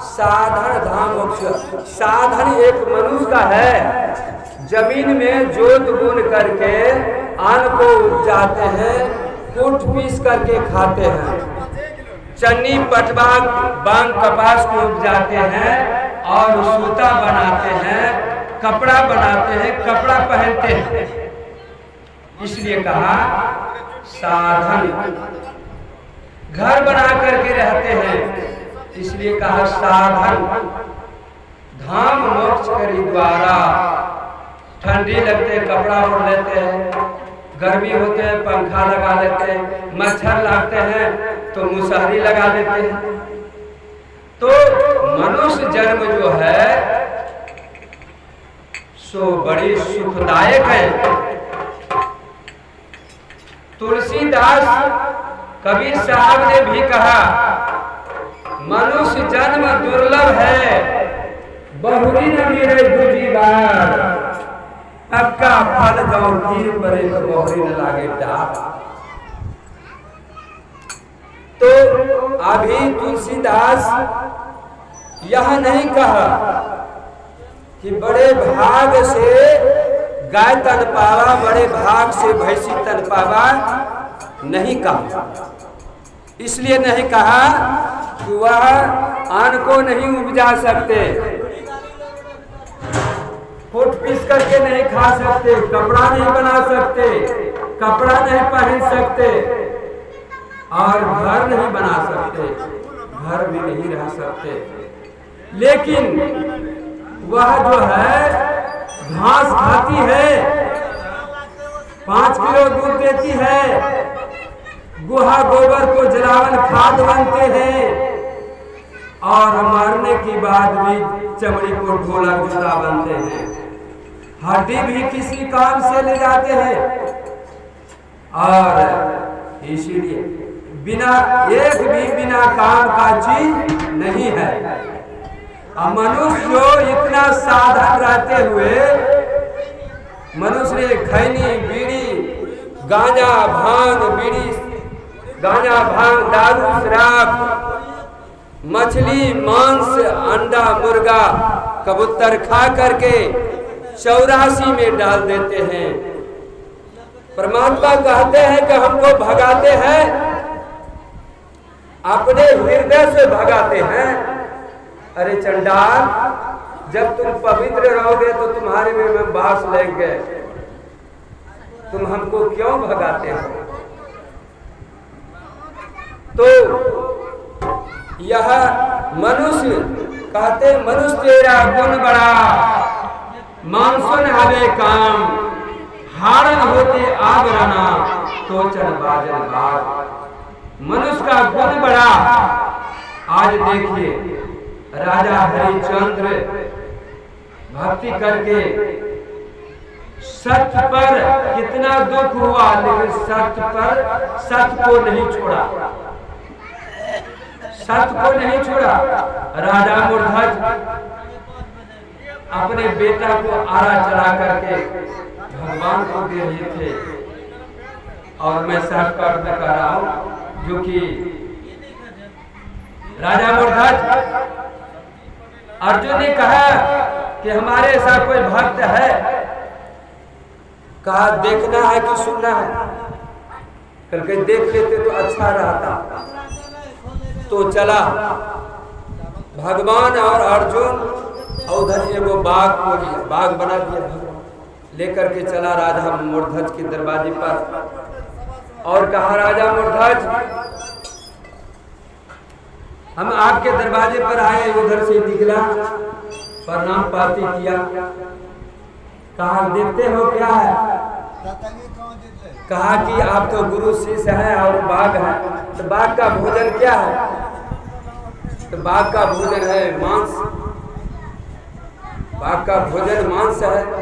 साधन धाम मोक्ष। साधन एक मनुष्य का है, जमीन में जोत बुन करके अन्न को उपजाते हैं, कूट पीस करके खाते हैं, चन्नी पटवा बांग कपास को उपजाते हैं और सूता बनाते हैं, कपड़ा बनाते हैं, कपड़ा पहनते हैं। इसलिए कहा साधन। घर बना करके रहते हैं, इसलिए कहा साधन। धाम मोक्ष करी द्वारा। ठंडी लगते कपड़ा ओढ़ लेते हैं, गर्मी होते हैं पंखा लगा लेते हैं, मच्छर लागते हैं तो मुसहरी लगा देते हैं। तो मनुष्य जन्म जो है सो बड़ी सुखदायक है। तुलसीदास कबीर साहब ने भी कहा मनुष्य जन्म दुर्लभ है, बहुरी न मिले दूजी बार, पक्का फल जाओ गिर परे तो बहुरी न लागे डार। तो अभी तुलसीदास यह नहीं कहा कि बड़े भाग से गाय तन पावा, बड़े भाग से भैंसी तन पावा, नहीं कहा। इसलिए नहीं कहा कि वह अन्न को नहीं उपजा सकते, कूट पीस करके नहीं खा सकते, कपड़ा नहीं बना सकते, कपड़ा नहीं पहन सकते और घर नहीं बना सकते, घर में नहीं रह सकते। लेकिन वह जो है घास खाती है, 5 किलो दूध देती है, गुहा गोबर को जलावन खाद बनते हैं और मरने की बाद भी चमड़ी को ढोला जूता बनते हैं। हड्डी भी किसी काम से ले जाते हैं और इसीलिए बिना एक भी बिना काम का चीज नहीं है। मनुष्य जो इतना साधन रहते हुए मनुष्य ने खैनी बीड़ी गांजा भांग बीड़ी गांजा भांग दारू शराब मछली मांस अंडा मुर्गा कबूतर खा करके 84 में डाल देते हैं। परमात्मा कहते हैं कि हमको भगाते हैं, अपने हृदय से भगाते हैं। अरे चंडाल, जब तुम पवित्र रहोगे तो तुम्हारे में हम बास लेंगे, तुम हमको क्यों भगाते हो? तो यह मनुष्य कहते मनुष्य तेरा गुण बड़ा, मानसुन हवे काम, हारन होते आवरणा तो चल बाजन बाग। मनुष्य का गुण बड़ा। आज देखिए राजा हरिश्चंद्र भक्ति करके सत्य पर कितना दुख हुआ, लेकिन सत्य को नहीं छोड़ा, सत्य को नहीं छोड़ा। राजा मूर्धज अपने बेटा को आरा चला करके भगवान को दे रहे थे। और मैं शॉर्टकट में कह रहा हूं, जो कि राजा मूर्धज अर्जुन ने कहा कि हमारे ऐसा कोई भक्त है? कहा देखना है कि सुनना है? कल के देख लेते तो अच्छा रहता। तो चला भगवान और अर्जुन उधर एगो बाग को बाग बना दिया, लेकर के चला राजा मूर्धज के दरवाजे पर और कहा राजा मूर्धज हम आपके दरवाजे पर आए। उधर से निकला, प्रणाम पाती किया, कहा देखते हो क्या है? कहा कि आप तो गुरु शिष्य हैं और बाघ है, तो बाघ का भोजन क्या है? तो बाघ का भोजन है मांस, बाघ का भोजन मांस है।